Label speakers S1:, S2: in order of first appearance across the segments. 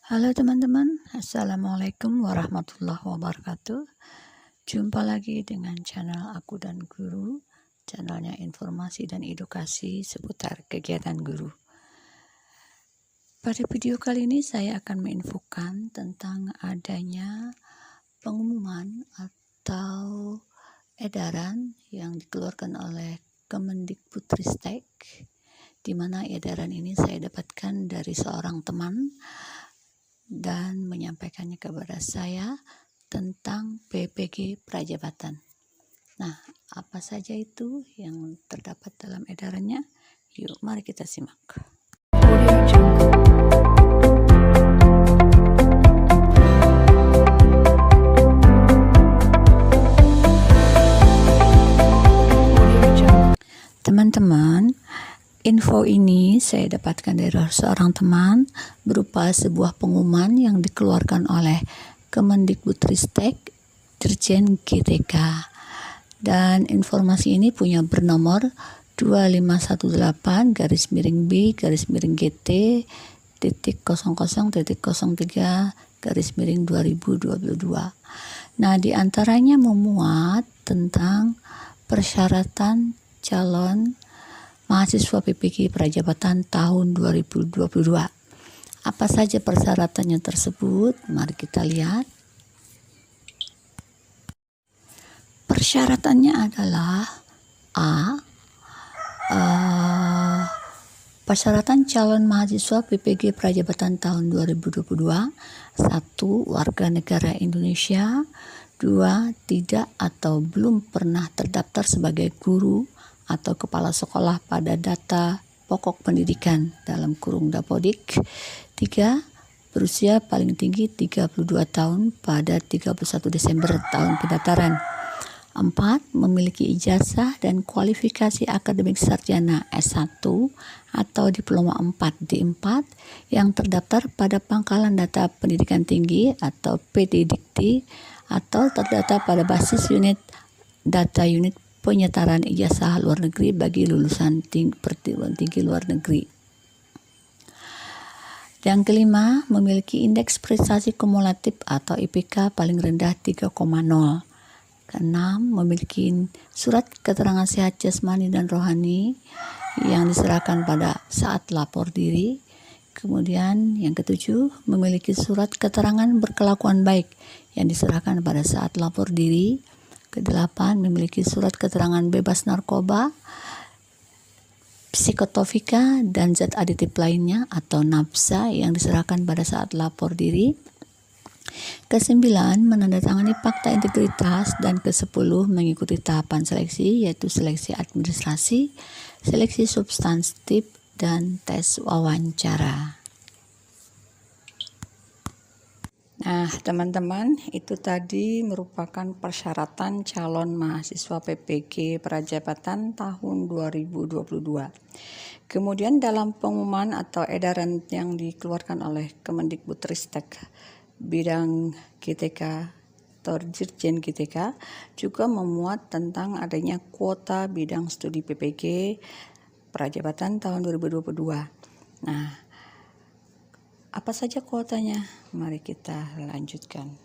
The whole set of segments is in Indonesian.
S1: Halo teman-teman, Assalamualaikum warahmatullahi wabarakatuh. Jumpa lagi dengan channel Aku dan Guru, channelnya informasi dan edukasi seputar kegiatan guru. Pada video kali ini saya akan menginfokan tentang adanya pengumuman atau edaran yang dikeluarkan oleh Kemendikbudristek, di mana edaran ini saya dapatkan dari seorang teman dan menyampaikannya kepada saya tentang PPG Prajabatan. Nah, apa saja itu yang terdapat dalam edarannya? Yuk, mari kita simak. Teman-teman, info ini saya dapatkan dari seorang teman berupa sebuah pengumuman yang dikeluarkan oleh Kemendikbudristek Dirjen GTK, dan informasi ini punya bernomor 2518-BT.00.03/2022. Nah, diantaranya memuat tentang persyaratan calon mahasiswa PPG Prajabatan tahun 2022. Apa saja persyaratannya tersebut? Mari kita lihat. Persyaratannya adalah persyaratan calon mahasiswa PPG Prajabatan tahun 2022. 1. Warga negara Indonesia. 2. Tidak atau belum pernah terdaftar sebagai guru atau kepala sekolah pada data pokok pendidikan (Dapodik). 3. Berusia paling tinggi 32 tahun pada 31 Desember tahun pendaftaran. 4. Memiliki ijazah dan kualifikasi akademik sarjana S1 atau diploma 4D4 yang terdaftar pada Pangkalan Data Pendidikan Tinggi atau PDDikti, atau terdata pada basis unit data unit penyetaran ijazah luar negeri bagi lulusan perguruan tinggi luar negeri. Yang kelima, memiliki indeks prestasi kumulatif atau IPK paling rendah 3,0. Keenam, memiliki surat keterangan sehat jasmani dan rohani yang diserahkan pada saat lapor diri. Kemudian yang ketujuh, memiliki surat keterangan berkelakuan baik yang diserahkan pada saat lapor diri. Kedelapan, memiliki surat keterangan bebas narkoba, psikotropika, dan zat aditif lainnya atau NAPSA yang diserahkan pada saat lapor diri. Kesembilan, menandatangani fakta integritas. Dan kesepuluh, mengikuti tahapan seleksi, yaitu seleksi administrasi, seleksi substantif, dan tes wawancara. Nah, teman-teman, itu tadi merupakan persyaratan calon mahasiswa PPG Prajabatan tahun 2022. Kemudian dalam pengumuman atau edaran yang dikeluarkan oleh Kemendikbudristek bidang GTK atau Dirjen GTK juga memuat tentang adanya kuota bidang studi PPG Prajabatan tahun 2022. Nah, apa saja kuotanya? Mari kita lanjutkan.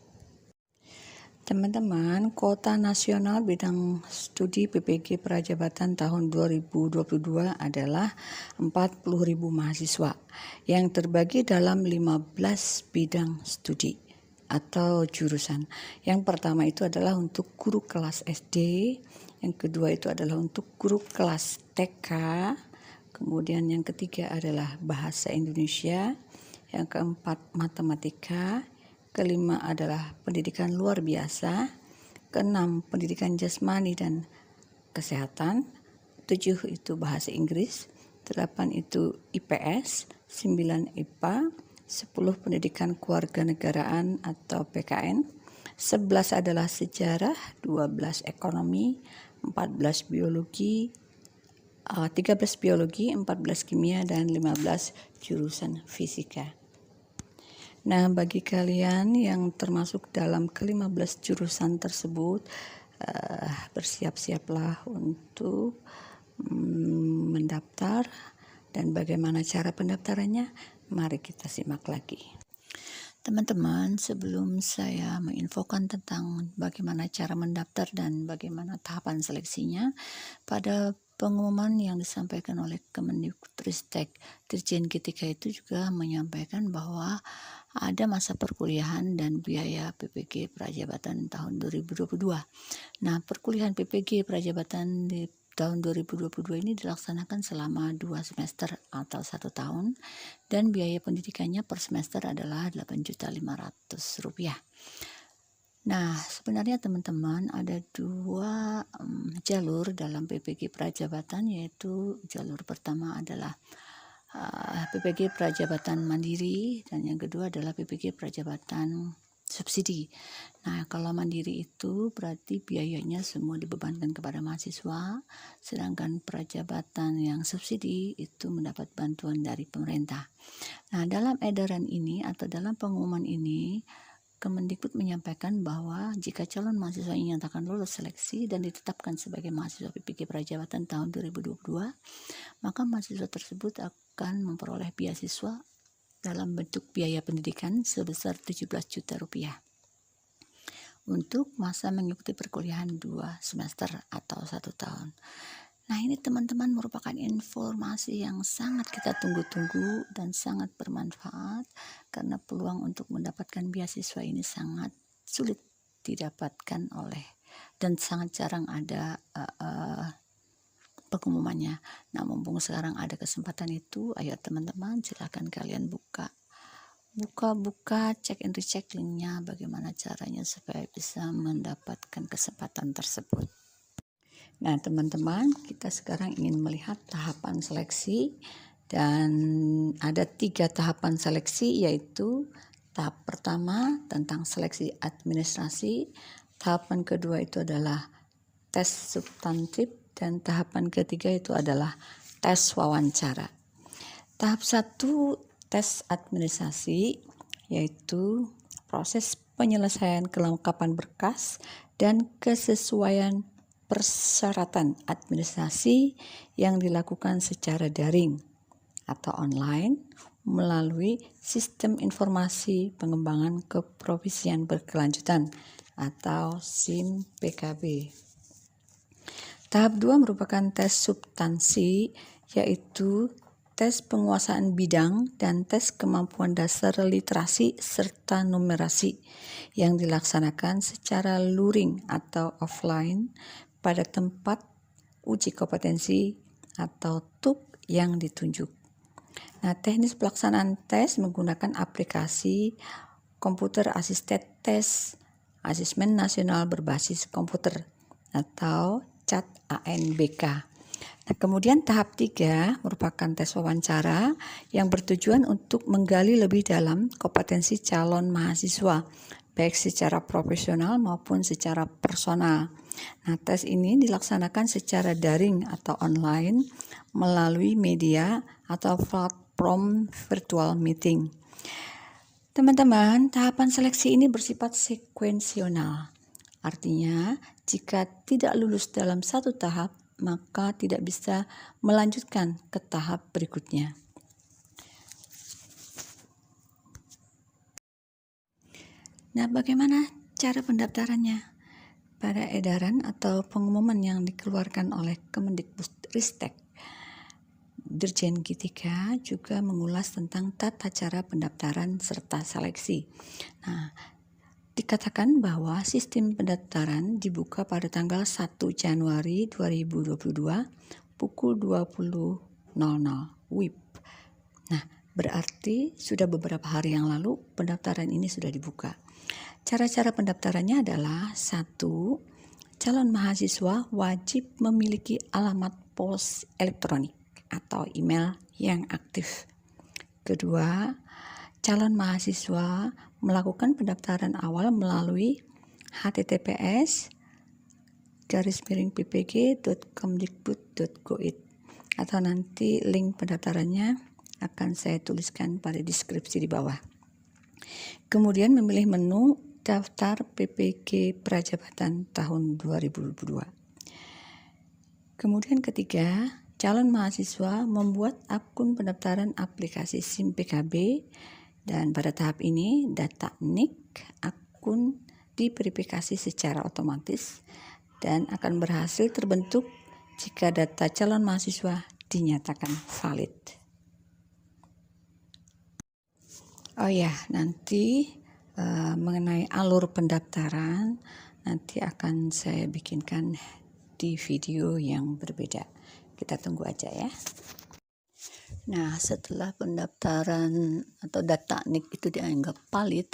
S1: Teman-teman, kuota nasional bidang studi PPG Prajabatan tahun 2022 adalah 40.000 mahasiswa yang terbagi dalam 15 bidang studi atau jurusan. Yang pertama itu adalah untuk guru kelas SD, yang kedua itu adalah untuk guru kelas TK, kemudian yang ketiga adalah bahasa Indonesia, yang keempat matematika, kelima adalah pendidikan luar biasa, keenam pendidikan jasmani dan kesehatan, 7 itu bahasa Inggris, 8 itu IPS, 9 IPA, 10 pendidikan kewarganegaraan atau PKN, 11 adalah sejarah, 12 ekonomi, 14 biologi, 13 biologi, 14 kimia, dan 15 jurusan fisika. Nah, bagi kalian yang termasuk dalam ke-15 jurusan tersebut, bersiap-siaplah untuk mendaftar. Dan bagaimana cara pendaftarannya? Mari kita simak lagi. Teman-teman, sebelum saya menginfokan tentang bagaimana cara mendaftar dan bagaimana tahapan seleksinya, pada pengumuman yang disampaikan oleh Kemendikbudristek, Dirjen GTK itu juga menyampaikan bahwa ada masa perkuliahan dan biaya PPG Prajabatan tahun 2022. Nah, perkuliahan PPG Prajabatan di tahun 2022 ini dilaksanakan selama 2 semester atau 1 tahun, dan biaya pendidikannya per semester adalah Rp8.500.000. Nah, sebenarnya teman-teman ada 2 jalur dalam PPG Prajabatan, yaitu jalur pertama adalah PPG Prajabatan Mandiri, dan yang kedua adalah PPG Prajabatan subsidi. Nah, kalau mandiri itu berarti biayanya semua dibebankan kepada mahasiswa, sedangkan prajabatan yang subsidi itu mendapat bantuan dari pemerintah. Nah, dalam edaran ini atau dalam pengumuman ini, Kemendikbud menyampaikan bahwa jika calon mahasiswa dinyatakan lulus seleksi dan ditetapkan sebagai mahasiswa PPG Prajabatan tahun 2022, maka mahasiswa tersebut akan memperoleh beasiswa dalam bentuk biaya pendidikan sebesar Rp17 juta untuk masa mengikuti perkuliahan 2 semester atau 1 tahun. Nah, ini teman-teman merupakan informasi yang sangat kita tunggu-tunggu dan sangat bermanfaat, karena peluang untuk mendapatkan beasiswa ini sangat sulit didapatkan dan sangat jarang ada pengumumannya. Nah, mumpung sekarang ada kesempatan itu, ayo teman-teman silakan kalian buka, cek and recheck linknya, bagaimana caranya supaya bisa mendapatkan kesempatan tersebut. Nah, teman-teman, kita sekarang ingin melihat tahapan seleksi, dan ada 3 tahapan seleksi, yaitu tahap pertama tentang seleksi administrasi, tahapan kedua itu adalah tes substantif, dan tahapan ketiga itu adalah tes wawancara. Tahap 1 tes administrasi, yaitu proses penyelesaian kelengkapan berkas dan kesesuaian persyaratan administrasi yang dilakukan secara daring atau online melalui Sistem Informasi Pengembangan Keprofesian Berkelanjutan atau SIM PKB. Tahap 2 merupakan tes substansi, yaitu tes penguasaan bidang dan tes kemampuan dasar literasi serta numerasi yang dilaksanakan secara luring atau offline pada tempat uji kompetensi atau TUK yang ditunjuk. Nah, teknis pelaksanaan tes menggunakan aplikasi komputer asisted tes asesmen nasional berbasis komputer atau CAT ANBK. Nah, kemudian tahap 3 merupakan tes wawancara yang bertujuan untuk menggali lebih dalam kompetensi calon mahasiswa, baik secara profesional maupun secara personal. Nah, tes ini dilaksanakan secara daring atau online melalui media atau platform virtual meeting. Teman-teman, tahapan seleksi ini bersifat sekuensional. Artinya, jika tidak lulus dalam satu tahap, maka tidak bisa melanjutkan ke tahap berikutnya. Nah, bagaimana cara pendaftarannya? Pada edaran atau pengumuman yang dikeluarkan oleh Kemendikbudristek, Dirjen GTK juga mengulas tentang tata cara pendaftaran serta seleksi. Nah, dikatakan bahwa sistem pendaftaran dibuka pada tanggal 1 Januari 2022 pukul 20.00 WIB. Nah, berarti sudah beberapa hari yang lalu pendaftaran ini sudah dibuka. Cara-cara pendaftarannya adalah: 1. Calon mahasiswa wajib memiliki alamat pos elektronik atau email yang aktif. 2. Calon mahasiswa melakukan pendaftaran awal melalui https://ppg.kemdikbud.go.id, atau nanti link pendaftarannya akan saya tuliskan pada deskripsi di bawah. Kemudian memilih menu daftar PPG Prajabatan tahun 2022. Kemudian ketiga, calon mahasiswa membuat akun pendaftaran aplikasi SIM PKB Dan pada tahap ini data NIK akun diverifikasi secara otomatis dan akan berhasil terbentuk jika data calon mahasiswa dinyatakan valid. Oh ya, nanti mengenai alur pendaftaran nanti akan saya bikinkan di video yang berbeda. Kita tunggu aja ya. Nah, setelah pendaftaran atau data NIK itu dianggap valid,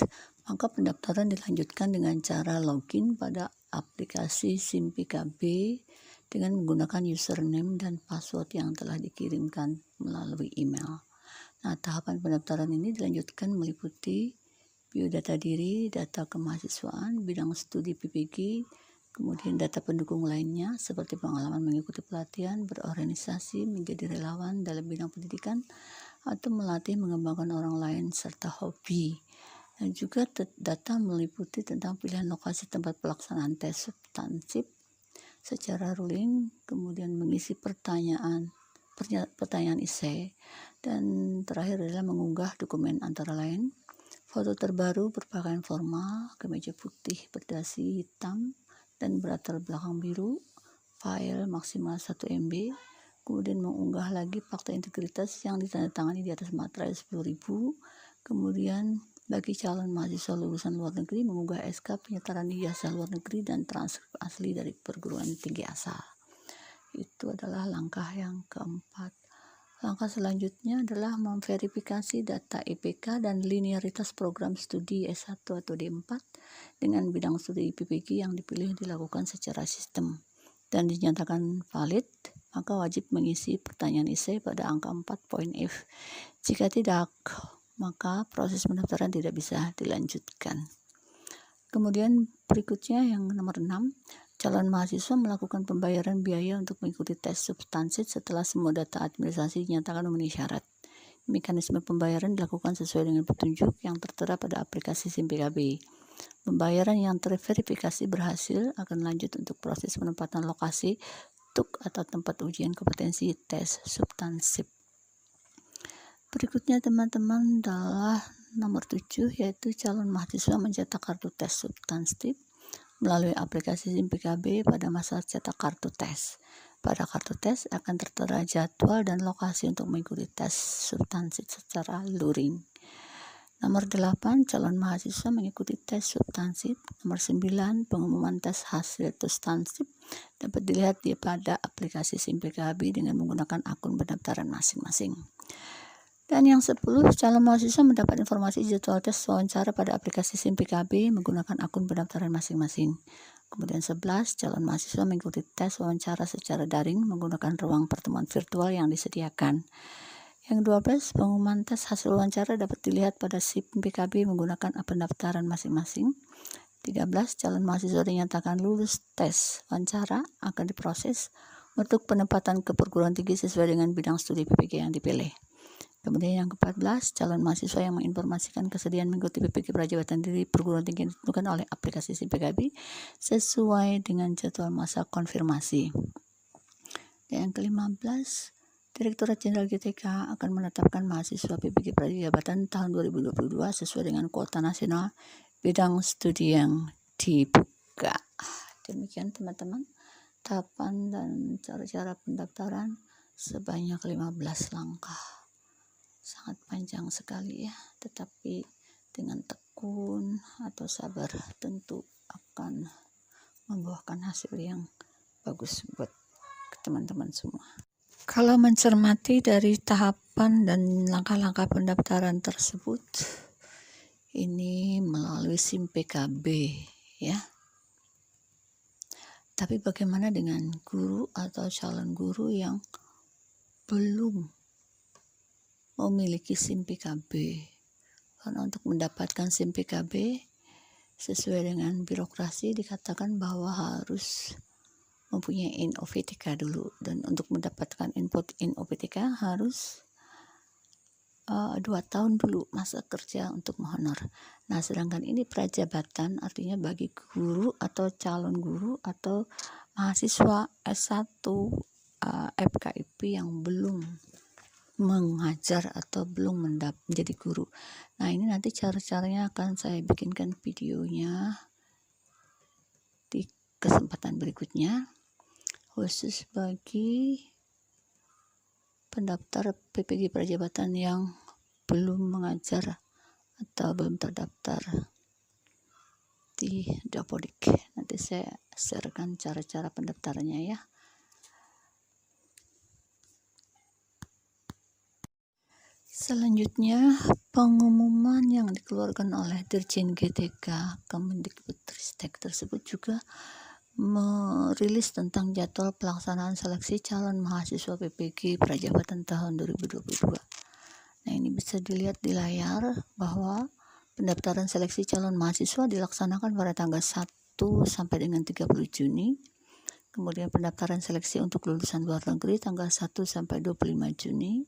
S1: maka pendaftaran dilanjutkan dengan cara login pada aplikasi SIM PKB dengan menggunakan username dan password yang telah dikirimkan melalui email. Nah, tahapan pendaftaran ini dilanjutkan meliputi biodata diri, data kemahasiswaan, bidang studi PPG, kemudian data pendukung lainnya seperti pengalaman mengikuti pelatihan, berorganisasi, menjadi relawan dalam bidang pendidikan, atau melatih mengembangkan orang lain, serta hobi. Dan juga data meliputi tentang pilihan lokasi tempat pelaksanaan tes substansif secara ruling, kemudian mengisi pertanyaan essay, dan terakhir adalah mengunggah dokumen antara lain foto terbaru berpakaian formal, kemeja putih berdasi hitam dan berlatar belakang biru, file maksimal 1 MB, kemudian mengunggah lagi fakta integritas yang ditandatangani di atas materai 10.000, kemudian bagi calon mahasiswa lulusan luar negeri mengunggah SK penyetaraan ijazah luar negeri dan transkrip asli dari perguruan tinggi asal. Itu adalah langkah yang keempat. Langkah selanjutnya adalah memverifikasi data IPK dan linearitas program studi S1 atau D4 dengan bidang studi PPG yang dipilih dilakukan secara sistem dan dinyatakan valid, maka wajib mengisi pertanyaan essay pada angka 4.F. Jika tidak, maka proses pendaftaran tidak bisa dilanjutkan. Kemudian berikutnya yang nomor 6, calon mahasiswa melakukan pembayaran biaya untuk mengikuti tes substansif setelah semua data administrasi dinyatakan memenuhi syarat. Mekanisme pembayaran dilakukan sesuai dengan petunjuk yang tertera pada aplikasi SIM PKB. Pembayaran yang terverifikasi berhasil akan lanjut untuk proses penempatan lokasi TUK atau tempat ujian kompetensi tes substansif. Berikutnya teman-teman adalah nomor 7, yaitu calon mahasiswa mencetak kartu tes substansif melalui aplikasi SIM PKB pada masa cetak kartu tes. Pada kartu tes akan tertera jadwal dan lokasi untuk mengikuti tes substansif secara luring. Nomor 8, calon mahasiswa mengikuti tes substansif. Nomor 9, pengumuman tes hasil substansif dapat dilihat pada aplikasi SIM PKB dengan menggunakan akun pendaftaran masing-masing. Dan yang 10, calon mahasiswa mendapat informasi jadwal tes wawancara pada aplikasi SIM PKB menggunakan akun pendaftaran masing-masing. Kemudian 11, calon mahasiswa mengikuti tes wawancara secara daring menggunakan ruang pertemuan virtual yang disediakan. Yang 12, pengumuman tes hasil wawancara dapat dilihat pada SIM PKB menggunakan pendaftaran masing-masing. 13, calon mahasiswa dinyatakan lulus tes wawancara akan diproses untuk penempatan ke perguruan tinggi sesuai dengan bidang studi PPG yang dipilih. Kemudian yang ke-14, calon mahasiswa yang menginformasikan kesediaan mengikuti PPG Prajabatan Diri perguruan tinggi yang ditentukan oleh aplikasi SIM PKB sesuai dengan jadwal masa konfirmasi. Dan yang ke-15, Direktorat Jenderal GTK akan menetapkan mahasiswa PPG Prajabatan tahun 2022 sesuai dengan kuota nasional bidang studi yang dibuka. Demikian teman-teman, tahapan dan cara-cara pendaftaran sebanyak 15 langkah. Sangat panjang sekali ya, tetapi dengan tekun atau sabar tentu akan membuahkan hasil yang bagus buat teman-teman semua. Kalau mencermati dari tahapan dan langkah-langkah pendaftaran tersebut, ini melalui SIM PKB ya. Tapi bagaimana dengan guru atau calon guru yang belum memiliki SIM PKB? Karena untuk mendapatkan SIM PKB sesuai dengan birokrasi dikatakan bahwa harus mempunyai NOPTK dulu, dan untuk mendapatkan input NOPTK harus 2 tahun dulu masa kerja untuk menghonor. Nah, sedangkan ini prajabatan, artinya bagi guru atau calon guru atau mahasiswa S1 FKIP yang belum mengajar atau belum menjadi guru. Nah, ini nanti cara-caranya akan saya bikinkan videonya di kesempatan berikutnya, khusus bagi pendaftar PPG Prajabatan yang belum mengajar atau belum terdaftar di Dapodik. Nanti saya sharekan cara-cara pendaftarannya ya. Selanjutnya, pengumuman yang dikeluarkan oleh Dirjen GTK Kemendikbudristek tersebut juga merilis tentang jadwal pelaksanaan seleksi calon mahasiswa PPG Prajabatan tahun 2022. Nah, ini bisa dilihat di layar bahwa pendaftaran seleksi calon mahasiswa dilaksanakan pada tanggal 1 sampai dengan 30 Juni. Kemudian pendaftaran seleksi untuk lulusan luar negeri tanggal 1 sampai 25 Juni.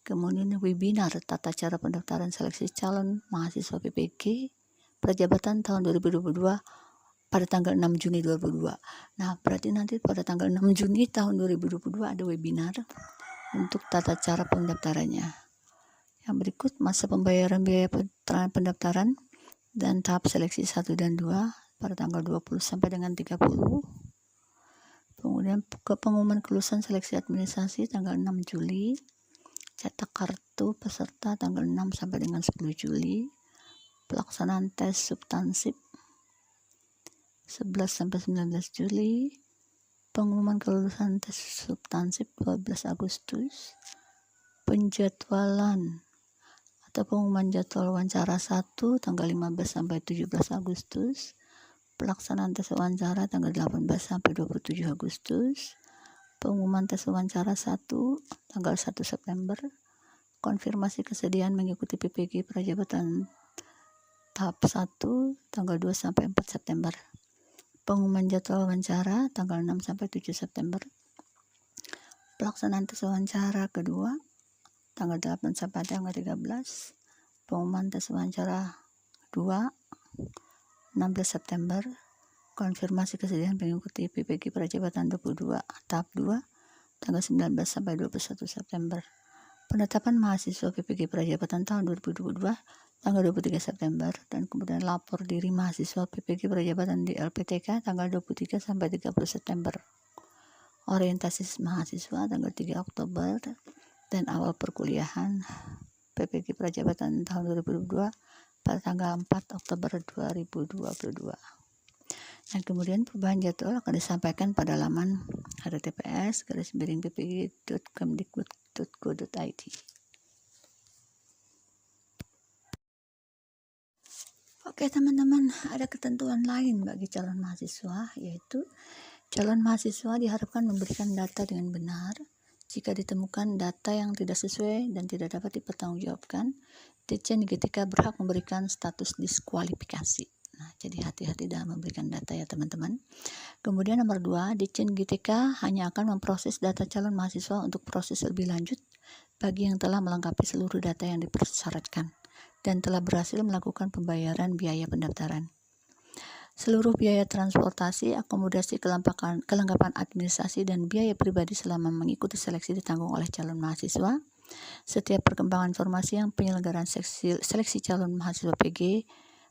S1: Kemudian webinar tata cara pendaftaran seleksi calon mahasiswa PPG Prajabatan tahun 2022 pada tanggal 6 Juni 2022. Nah, berarti nanti pada tanggal 6 Juni tahun 2022 ada webinar untuk tata cara pendaftarannya. Yang berikut masa pembayaran biaya pendaftaran dan tahap seleksi 1 dan 2 pada tanggal 20 sampai dengan 30. Kemudian pengumuman kelulusan seleksi administrasi tanggal 6 Juli. Cetak kartu peserta tanggal 6 sampai dengan 10 Juli. Pelaksanaan tes substansif 11 sampai 19 Juli. Pengumuman kelulusan tes substansif 12 Agustus. Penjadwalan atau pengumuman jadwal wawancara 1 tanggal 15 sampai 17 Agustus. Pelaksanaan tes wawancara tanggal 18 sampai 27 Agustus. Pengumuman tes wawancara 1 tanggal 1 September. Konfirmasi kesediaan mengikuti PPG Prajabatan tahap 1 tanggal 2 sampai 4 September. Pengumuman jadwal wawancara tanggal 6 sampai 7 September. Pelaksanaan tes wawancara kedua tanggal 8 sampai tanggal 13. Pengumuman tes wawancara 2 16 September. Konfirmasi kesediaan mengikuti PPG Prajabatan 22 tahap 2 tanggal 19 sampai 21 September. Penetapan mahasiswa PPG Prajabatan tahun 2022 tanggal 23 September dan kemudian lapor diri mahasiswa PPG Prajabatan di LPTK tanggal 23 sampai 30 September. Orientasi mahasiswa tanggal 3 Oktober dan awal perkuliahan PPG Prajabatan tahun 2022 pada tanggal 4 Oktober 2022. Dan kemudian perubahan jadwal akan disampaikan pada laman https://ppg.kemdikbud.go.id. Oke teman-teman, ada ketentuan lain bagi calon mahasiswa, yaitu calon mahasiswa diharapkan memberikan data dengan benar. Jika ditemukan data yang tidak sesuai dan tidak dapat dipertanggungjawabkan, Dirjen GTK berhak memberikan status diskualifikasi. Nah, jadi hati-hati dalam memberikan data ya teman-teman. Kemudian nomor 2, Dirjen GTK hanya akan memproses data calon mahasiswa untuk proses lebih lanjut bagi yang telah melengkapi seluruh data yang dipersyaratkan dan telah berhasil melakukan pembayaran biaya pendaftaran. Seluruh biaya transportasi, akomodasi, kelengkapan administrasi, dan biaya pribadi selama mengikuti seleksi ditanggung oleh calon mahasiswa. Setiap perkembangan informasi yang penyelenggaraan seleksi calon mahasiswa PG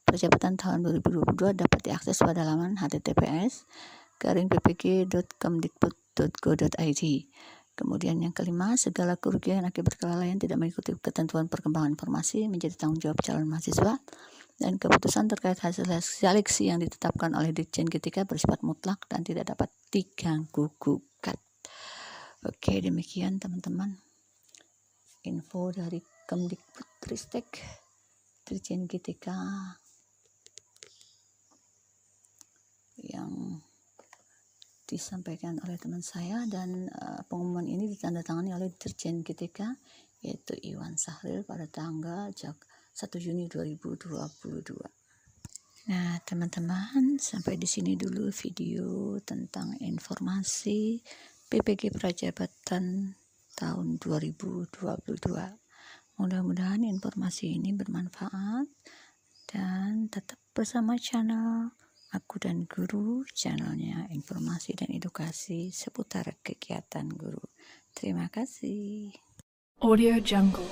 S1: Prajabatan tahun 2022 dapat diakses pada laman https://ppg.kemdikbud.go.id. Kemudian yang kelima, segala kerugian akibat kelalaian tidak mengikuti ketentuan perkembangan informasi menjadi tanggung jawab calon mahasiswa, dan keputusan terkait hasil seleksi yang ditetapkan oleh Dirjen GTK bersifat mutlak dan tidak dapat diganggu gugat. Oke, demikian teman-teman info dari Kemdikbudristek Dirjen GTK yang disampaikan oleh teman saya, dan pengumuman ini ditandatangani oleh Dirjen GTK yaitu Iwan Sahril pada tanggal 1 Juni 2022. Nah, teman-teman, sampai di sini dulu video tentang informasi PPG Prajabatan tahun 2022. Mudah-mudahan informasi ini bermanfaat dan tetap bersama channel Aku dan Guru, channelnya informasi dan edukasi seputar kegiatan guru. Terima kasih.
S2: Audio Jungle.